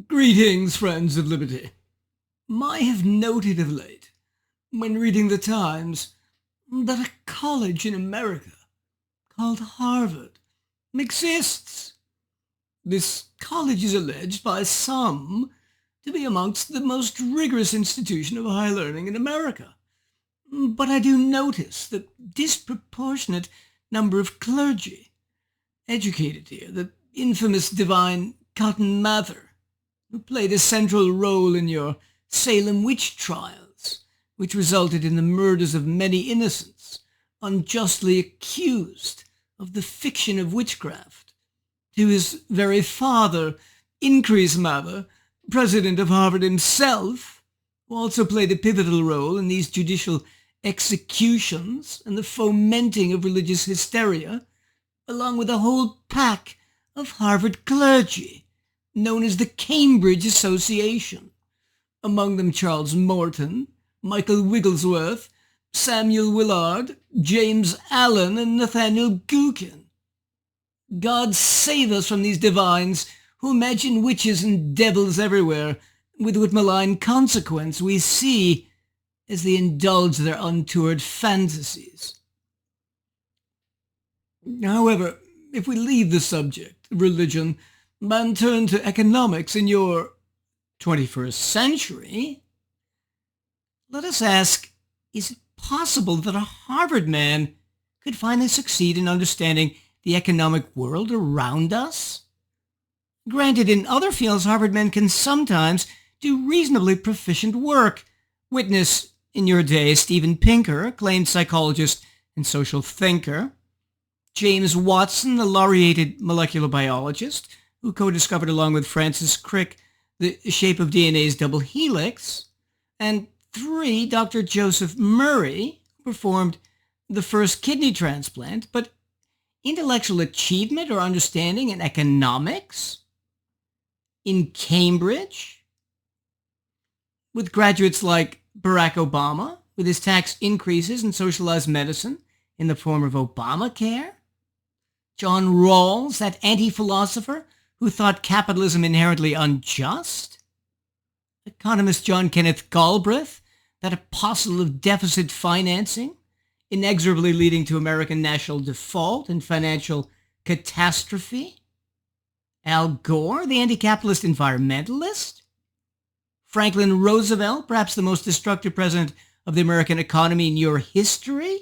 Greetings, friends of liberty. I have noted of late, when reading the Times, that a college in America called Harvard exists. This college is alleged by some to be amongst the most rigorous institution of higher learning in America. But I do notice the disproportionate number of clergy educated here, the infamous divine Cotton Mather, who played a central role in your Salem Witch Trials, which resulted in the murders of many innocents unjustly accused of the fiction of witchcraft, to his very father, Increase Mather, president of Harvard himself, who also played a pivotal role in these judicial executions and the fomenting of religious hysteria, along with a whole pack of Harvard clergy, known as the Cambridge Association, among them Charles Morton, Michael Wigglesworth, Samuel Willard, James Allen, and Nathaniel Gookin. God save us from these divines who imagine witches and devils everywhere, with what malign consequence we see as they indulge their untoward fantasies. However, if we leave the subject of religion and turn to economics in your 21st century, let us ask, is it possible that a Harvard man could finally succeed in understanding the economic world around us? Granted, in other fields, Harvard men can sometimes do reasonably proficient work. Witness, in your day, Steven Pinker, acclaimed psychologist and social thinker; James Watson, the laureated molecular biologist, who co-discovered along with Francis Crick the shape of DNA's double helix; and 3, Dr. Joseph Murray, who performed the first kidney transplant. But intellectual achievement or understanding in economics? In Cambridge? With graduates like Barack Obama, with his tax increases and socialized medicine in the form of Obamacare? John Rawls, that anti-philosopher who thought capitalism inherently unjust? Economist John Kenneth Galbraith, that apostle of deficit financing, inexorably leading to American national default and financial catastrophe? Al Gore, the anti-capitalist environmentalist? Franklin Roosevelt, perhaps the most destructive president of the American economy in your history?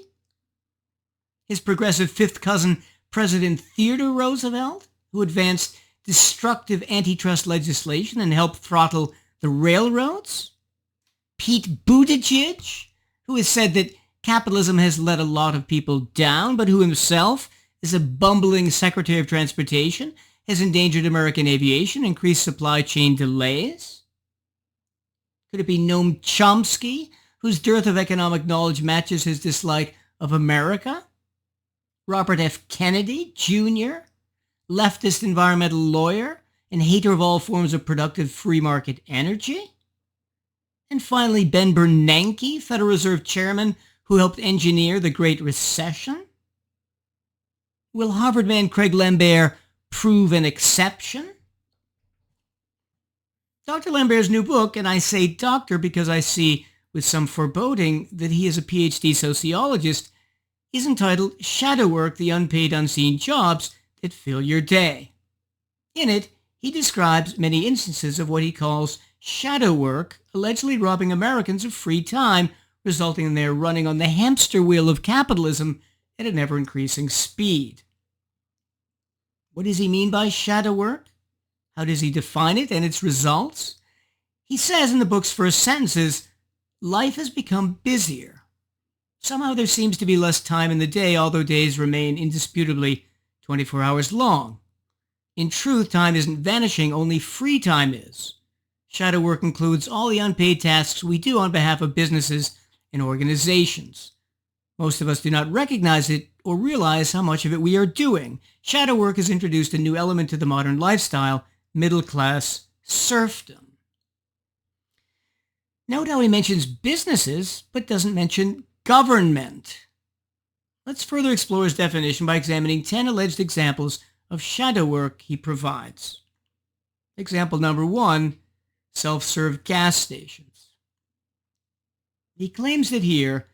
His progressive fifth cousin, President Theodore Roosevelt, who advanced destructive antitrust legislation and helped throttle the railroads? Pete Buttigieg, who has said that capitalism has let a lot of people down, but who himself, as a bumbling Secretary of Transportation, has endangered American aviation, increased supply chain delays? Could it be Noam Chomsky, whose dearth of economic knowledge matches his dislike of America? Robert F. Kennedy, Jr., leftist environmental lawyer and hater of all forms of productive free market energy? And finally, Ben Bernanke, Federal Reserve Chairman, who helped engineer the Great Recession? Will Harvard man Craig Lambert prove an exception? Dr. Lambert's new book, and I say doctor because I see with some foreboding that he is a PhD sociologist, is entitled Shadow Work, the Unpaid Unseen Jobs That Fill Your Day. In it, he describes many instances of what he calls shadow work, allegedly robbing Americans of free time, resulting in their running on the hamster wheel of capitalism at an ever-increasing speed. What does he mean by shadow work? How does he define it and its results? He says in the book's first sentences, life has become busier. Somehow there seems to be less time in the day, although days remain indisputably 24 hours long. In truth, time isn't vanishing, only free time is. Shadow work includes all the unpaid tasks we do on behalf of businesses and organizations. Most of us do not recognize it or realize how much of it we are doing. Shadow work has introduced a new element to the modern lifestyle, middle-class serfdom. Note how he mentions businesses, but doesn't mention government. Let's further explore his definition by examining 10 alleged examples of shadow work he provides. Example number 1, self-serve gas stations. He claims that here,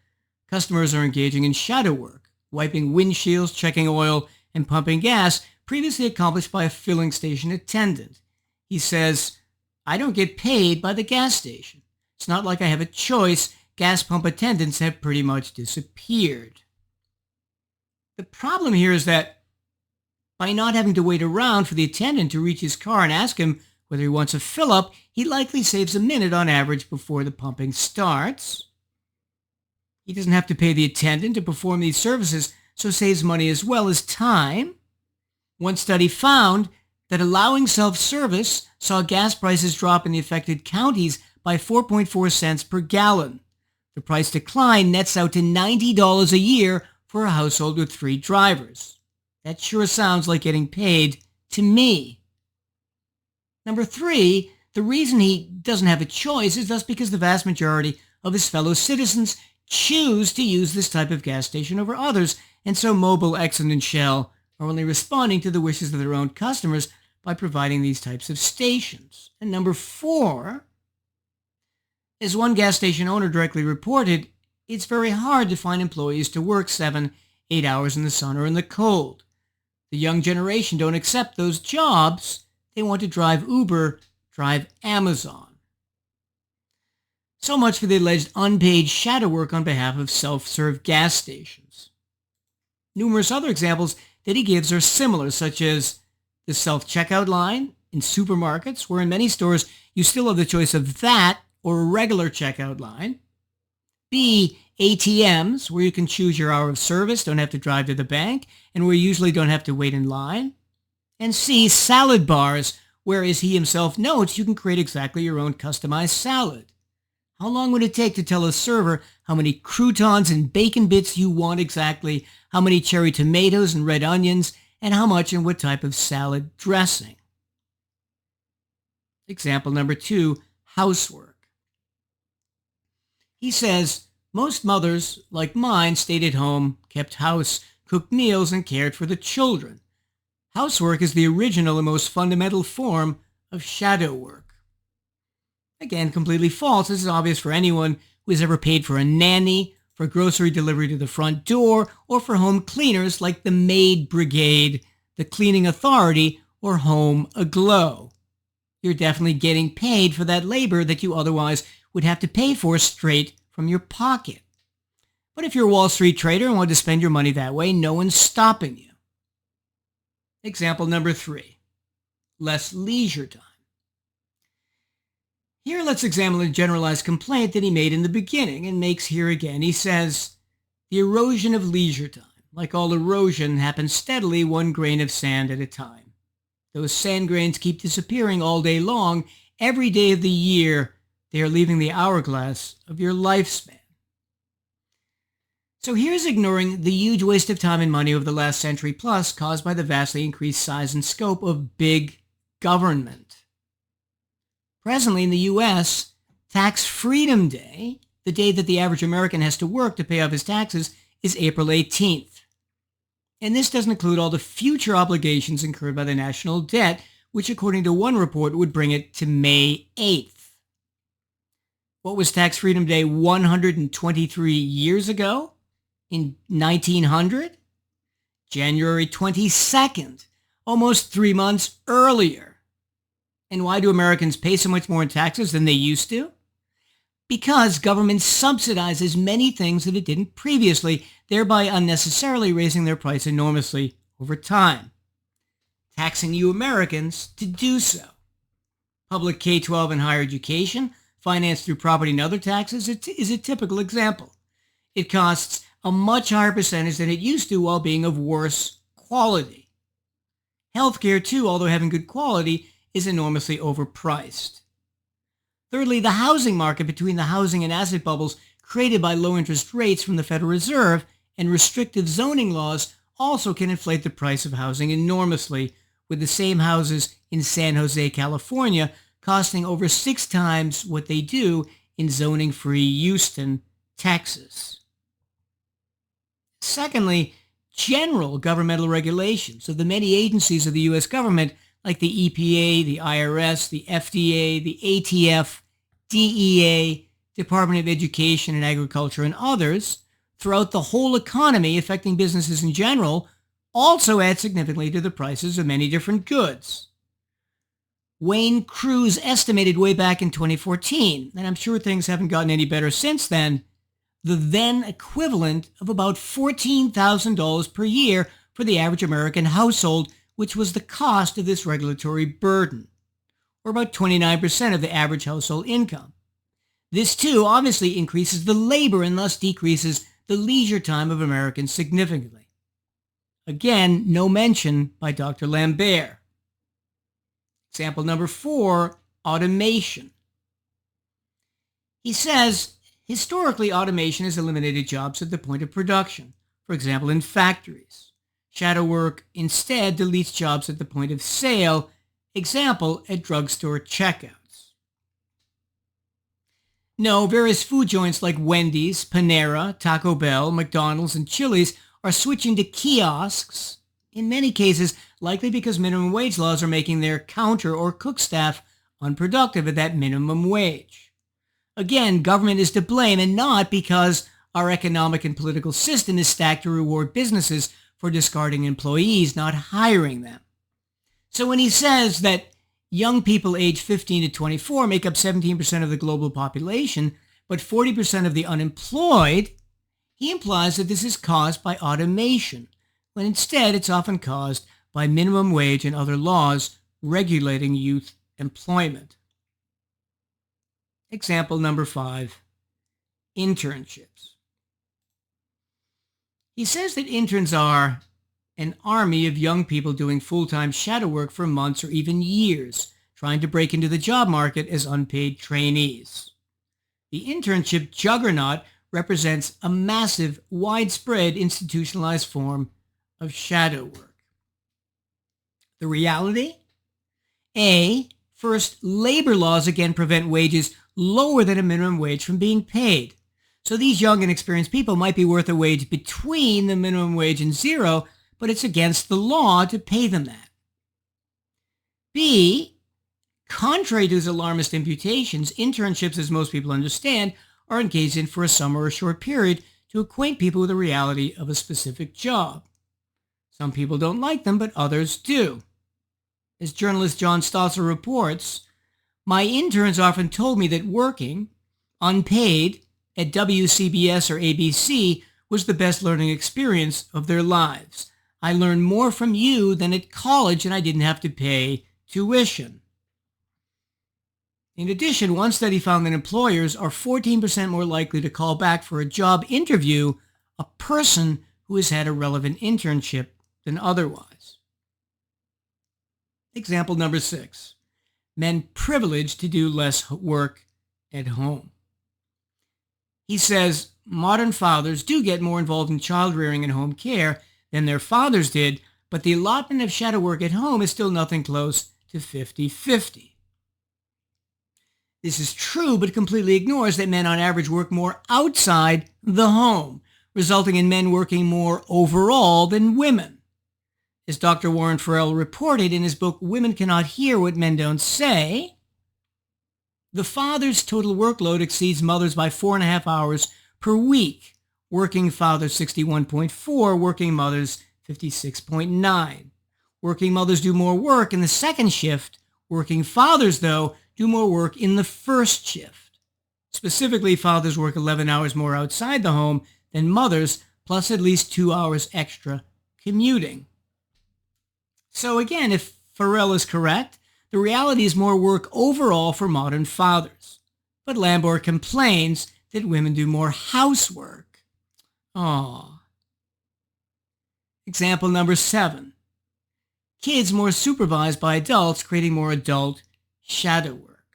customers are engaging in shadow work, wiping windshields, checking oil, and pumping gas, previously accomplished by a filling station attendant. He says, I don't get paid by the gas station. It's not like I have a choice. Gas pump attendants have pretty much disappeared. The problem here is that by not having to wait around for the attendant to reach his car and ask him whether he wants a fill-up, he likely saves a minute on average before the pumping starts. He doesn't have to pay the attendant to perform these services, so saves money as well as time. One study found that allowing self-service saw gas prices drop in the affected counties by 4.4 cents per gallon. The price decline nets out to $90 a year for a household with 3 drivers. That sure sounds like getting paid to me. Number 3, the reason he doesn't have a choice is thus because the vast majority of his fellow citizens choose to use this type of gas station over others, and so Mobil, Exxon, and Shell are only responding to the wishes of their own customers by providing these types of stations. And number 4, as one gas station owner directly reported, it's very hard to find employees to work 7-8 hours in the sun or in the cold. The young generation don't accept those jobs. They want to drive Uber, drive Amazon. So much for the alleged unpaid shadow work on behalf of self-serve gas stations. Numerous other examples that he gives are similar, such as the self-checkout line in supermarkets, where in many stores you still have the choice of that or a regular checkout line. B, ATMs, where you can choose your hour of service, don't have to drive to the bank, and where you usually don't have to wait in line. And C, salad bars, where, as he himself notes, you can create exactly your own customized salad. How long would it take to tell a server how many croutons and bacon bits you want exactly, how many cherry tomatoes and red onions, and how much and what type of salad dressing? Example number 2, housework. He says, most mothers, like mine, stayed at home, kept house, cooked meals, and cared for the children. Housework is the original and most fundamental form of shadow work. Again, completely false. This is obvious for anyone who has ever paid for a nanny, for grocery delivery to the front door, or for home cleaners like the Maid Brigade, the Cleaning Authority, or Home Aglow. You're definitely getting paid for that labor that you otherwise would have to pay for straight from your pocket. But if you're a Wall Street trader and want to spend your money that way, no one's stopping you. Example number 3, less leisure time. Here, let's examine a generalized complaint that he made in the beginning and makes here again. He says, the erosion of leisure time, like all erosion, happens steadily 1 grain of sand at a time. Those sand grains keep disappearing all day long. Every day of the year, they are leaving the hourglass of your lifespan. So here's ignoring the huge waste of time and money over the last century plus caused by the vastly increased size and scope of big government. Presently in the U.S., Tax Freedom Day, the day that the average American has to work to pay off his taxes, is April 18th. And this doesn't include all the future obligations incurred by the national debt, which according to one report would bring it to May 8th. What was Tax Freedom Day 123 years ago? In 1900? January 22nd, almost 3 months earlier. And why do Americans pay so much more in taxes than they used to? Because government subsidizes many things that it didn't previously, thereby unnecessarily raising their price enormously over time, taxing you Americans to do so. Public K-12 and higher education, financed through property and other taxes, is a typical example. It costs a much higher percentage than it used to while being of worse quality. Healthcare, too, although having good quality, is enormously overpriced. Thirdly, the housing market between the housing and asset bubbles created by low interest rates from the Federal Reserve and restrictive zoning laws also can inflate the price of housing enormously, with the same houses in San Jose, California, costing over 6 times what they do in zoning-free Houston, Texas. Secondly, general governmental regulations of the many agencies of the U.S. government like the EPA, the IRS, the FDA, the ATF, DEA, Department of Education and Agriculture, and others, throughout the whole economy affecting businesses in general, also add significantly to the prices of many different goods. Wayne Cruz estimated way back in 2014, and I'm sure things haven't gotten any better since then, the then equivalent of about $14,000 per year for the average American household, which was the cost of this regulatory burden, or about 29% of the average household income. This too obviously increases the labor and thus decreases the leisure time of Americans significantly. Again, no mention by Dr. Lambert. Example number 4, automation. He says, historically, automation has eliminated jobs at the point of production, for example, in factories. Shadow work instead deletes jobs at the point of sale, example, at drugstore checkouts. No, various food joints like Wendy's, Panera, Taco Bell, McDonald's, and Chili's are switching to kiosks, in many cases likely because minimum wage laws are making their counter or cook staff unproductive at that minimum wage. Again, government is to blame, and not because our economic and political system is stacked to reward businesses for discarding employees, not hiring them. So when he says that young people aged 15 to 24 make up 17% of the global population, but 40% of the unemployed, he implies that this is caused by automation, when instead it's often caused by minimum wage and other laws regulating youth employment. Example number 5, internships. He says that interns are an army of young people doing full-time shadow work for months or even years, trying to break into the job market as unpaid trainees. The internship juggernaut represents a massive, widespread, institutionalized form of shadow work. The reality? First, labor laws again prevent wages lower than a minimum wage from being paid. So these young and experienced people might be worth a wage between the minimum wage and zero, but it's against the law to pay them that. B, contrary to his alarmist imputations, internships, as most people understand, are engaged in for a summer or a short period to acquaint people with the reality of a specific job. Some people don't like them, but others do. As journalist John Stosser reports, my interns often told me that working, unpaid, at WCBS or ABC was the best learning experience of their lives. I learned more from you than at college, and I didn't have to pay tuition. In addition, one study found that employers are 14% more likely to call back for a job interview a person who has had a relevant internship than otherwise. Example number 6, men privileged to do less work at home. He says modern fathers do get more involved in child rearing and home care than their fathers did, but the allotment of shadow work at home is still nothing close to 50-50. This is true, but completely ignores that men on average work more outside the home, resulting in men working more overall than women. As Dr. Warren Farrell reported in his book, Women Cannot Hear What Men Don't Say, the father's total workload exceeds mothers by 4.5 hours per week. Working fathers 61.4, working mothers 56.9. Working mothers do more work in the second shift. Working fathers, though, do more work in the first shift. Specifically, fathers work 11 hours more outside the home than mothers, plus at least 2 hours extra commuting. So again, if Farrell is correct, the reality is more work overall for modern fathers. But Lambert complains that women do more housework. Aww. Example number 7. Kids more supervised by adults, creating more adult shadow work.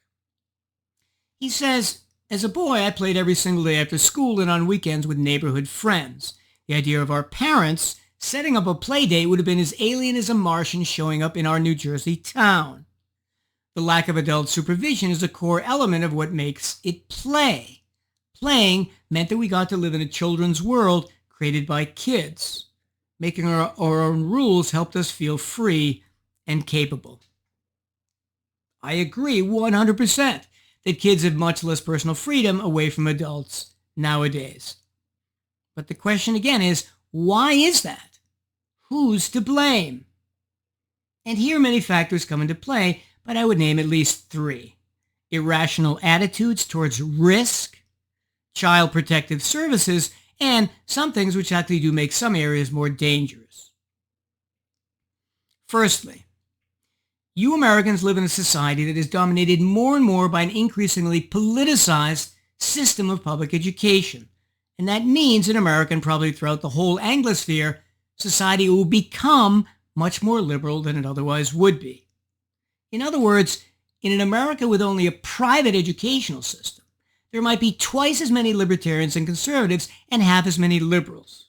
He says, as a boy, I played every single day after school and on weekends with neighborhood friends. The idea of our parents setting up a play date would have been as alien as a Martian showing up in our New Jersey town. The lack of adult supervision is a core element of what makes it play. Playing meant that we got to live in a children's world created by kids. Making our own rules helped us feel free and capable. I agree 100% that kids have much less personal freedom away from adults nowadays. But the question again is, why is that? Who's to blame? And here many factors come into play, but I would name at least 3. Irrational attitudes towards risk, child protective services, and some things which actually do make some areas more dangerous. Firstly, you Americans live in a society that is dominated more and more by an increasingly politicized system of public education. And that means in America and probably throughout the whole Anglosphere, society will become much more liberal than it otherwise would be. In other words, in an America with only a private educational system, there might be twice as many libertarians and conservatives and half as many liberals.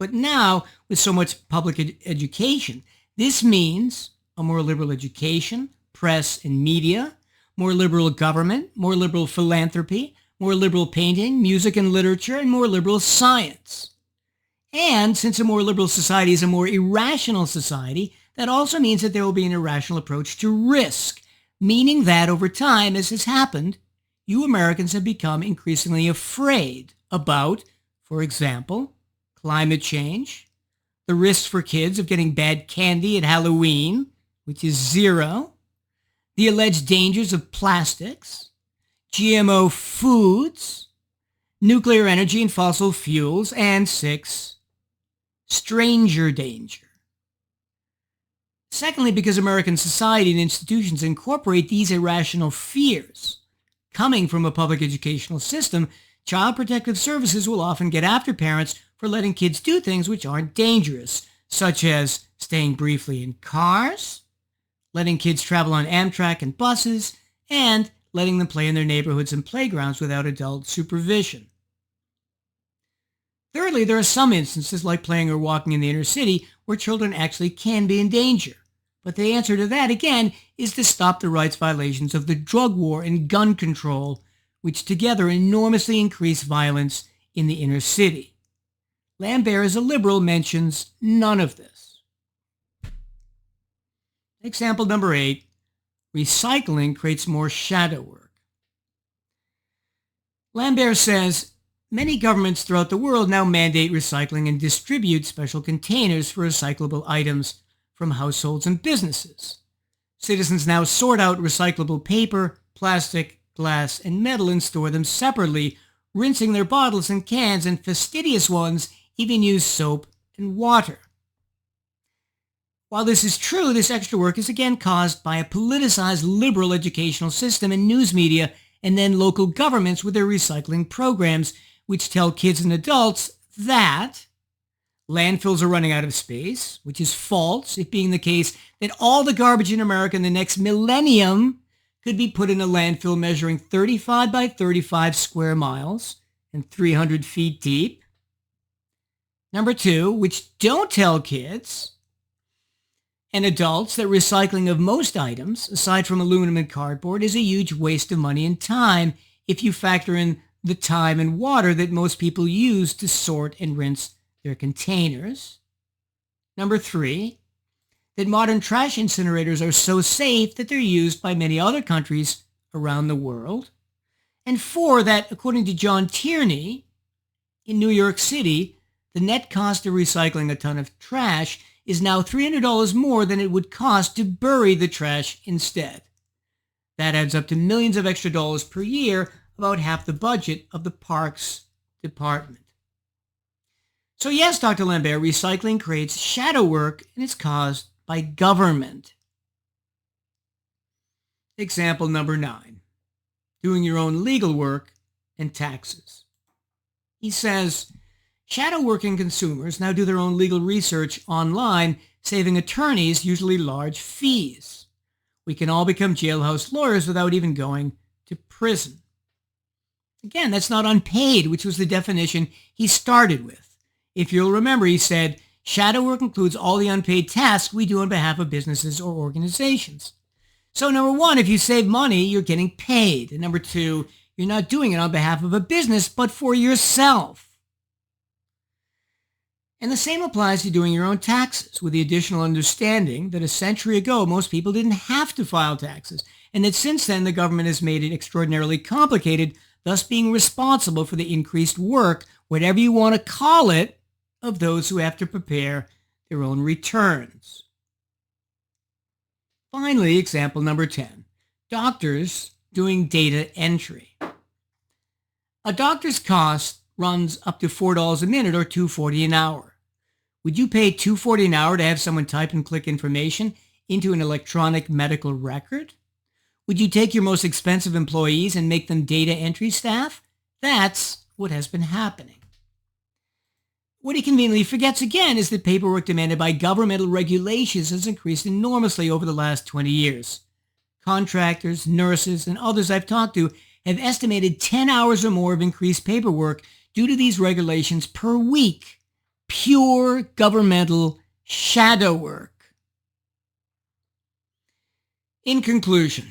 But now, with so much public education, this means a more liberal education, press and media, more liberal government, more liberal philanthropy, more liberal painting, music and literature, and more liberal science. And since a more liberal society is a more irrational society, that also means that there will be an irrational approach to risk, meaning that over time, as has happened, you Americans have become increasingly afraid about, for example, climate change, the risks for kids of getting bad candy at Halloween, which is 0, the alleged dangers of plastics, GMO foods, nuclear energy and fossil fuels, and 6, stranger danger. Secondly, because American society and institutions incorporate these irrational fears coming from a public educational system, child protective services will often get after parents for letting kids do things which aren't dangerous, such as staying briefly in cars, letting kids travel on Amtrak and buses, and letting them play in their neighborhoods and playgrounds without adult supervision. Thirdly, there are some instances like playing or walking in the inner city where children actually can be in danger. But the answer to that, again, is to stop the rights violations of the drug war and gun control, which together enormously increase violence in the inner city. Lambert, as a liberal, mentions none of this. Example number 8, recycling creates more shadow work. Lambert says, many governments throughout the world now mandate recycling and distribute special containers for recyclable items from households and businesses. Citizens now sort out recyclable paper, plastic, glass, and metal and store them separately, rinsing their bottles and cans, and fastidious ones even use soap and water. While this is true, this extra work is again caused by a politicized liberal educational system and news media, and then local governments with their recycling programs, which tell kids and adults that landfills are running out of space, which is false, it being the case that all the garbage in America in the next millennium could be put in a landfill measuring 35 by 35 square miles and 300 feet deep. Number 2, which don't tell kids and adults that recycling of most items, aside from aluminum and cardboard, is a huge waste of money and time if you factor in the time and water that most people use to sort and rinse their containers. Number 3, that modern trash incinerators are so safe that they're used by many other countries around the world. And 4, that according to John Tierney, in New York City, the net cost of recycling a ton of trash is now $300 more than it would cost to bury the trash instead. That adds up to millions of extra dollars per year, about half the budget of the Parks Department. So yes, Dr. Lambert, recycling creates shadow work, and it's caused by government. Example number 9, doing your own legal work and taxes. He says, shadow working consumers now do their own legal research online, saving attorneys usually large fees. We can all become jailhouse lawyers without even going to prison. Again, that's not unpaid, which was the definition he started with. If you'll remember, he said, shadow work includes all the unpaid tasks we do on behalf of businesses or organizations. So number 1, if you save money, you're getting paid. And number 2, you're not doing it on behalf of a business, but for yourself. And the same applies to doing your own taxes, with the additional understanding that a century ago most people didn't have to file taxes, and that since then the government has made it extraordinarily complicated, thus being responsible for the increased work, whatever you want to call it, of those who have to prepare their own returns. Finally, example number 10. Doctors doing data entry. A doctor's cost runs up to $4 a minute or $2.40 an hour. Would you pay $2.40 an hour to have someone type and click information into an electronic medical record? Would you take your most expensive employees and make them data entry staff? That's what has been happening. What he conveniently forgets again is that paperwork demanded by governmental regulations has increased enormously over the last 20 years. Contractors, nurses, and others I've talked to have estimated 10 hours or more of increased paperwork due to these regulations per week. Pure governmental shadow work. In conclusion,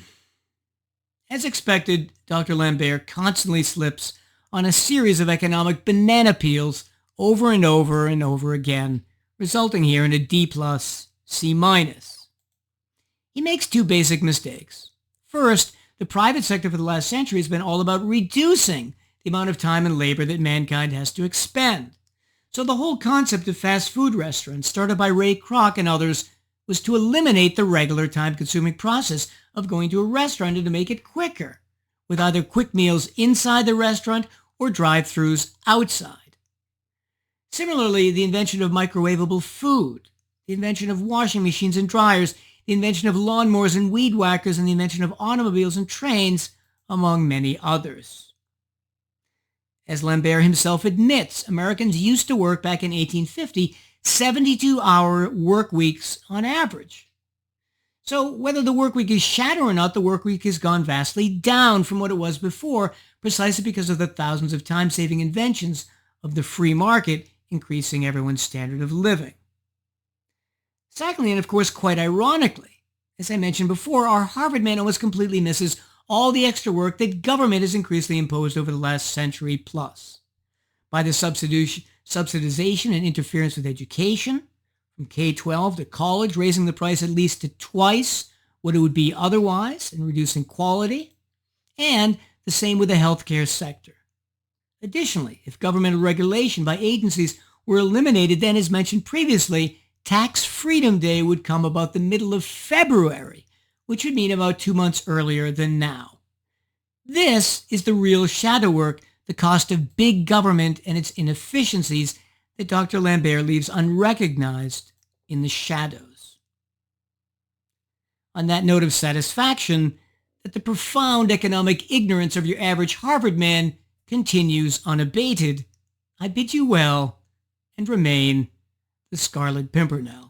as expected, Dr. Lambert constantly slips on a series of economic banana peels over and over and over again, resulting here in a D+, C-. He makes two basic mistakes. First, the private sector for the last century has been all about reducing the amount of time and labor that mankind has to expend. So the whole concept of fast food restaurants, started by Ray Kroc and others, was to eliminate the regular time-consuming process of going to a restaurant and to make it quicker, with either quick meals inside the restaurant or drive-thrus outside. Similarly, the invention of microwavable food, the invention of washing machines and dryers, the invention of lawnmowers and weed whackers, and the invention of automobiles and trains, among many others. As Lambert himself admits, Americans used to work back in 1850 72-hour work weeks on average. So whether the work week is shadow or not, the work week has gone vastly down from what it was before, precisely because of the thousands of time-saving inventions of the free market increasing everyone's standard of living. Secondly, and of course quite ironically, as I mentioned before, our Harvard man almost completely misses all the extra work that government has increasingly imposed over the last century plus. By the subsidization and interference with education, from K-12 to college, raising the price at least to twice what it would be otherwise and reducing quality, and the same with the healthcare sector. Additionally, if governmental regulation by agencies were eliminated, then as mentioned previously, Tax Freedom Day would come about the middle of February, which would mean about 2 months earlier than now. This is the real shadow work, the cost of big government and its inefficiencies that Dr. Lambert leaves unrecognized in the shadows. On that note of satisfaction, that the profound economic ignorance of your average Harvard man continues unabated, I bid you well and remain the Scarlet Pimpernel.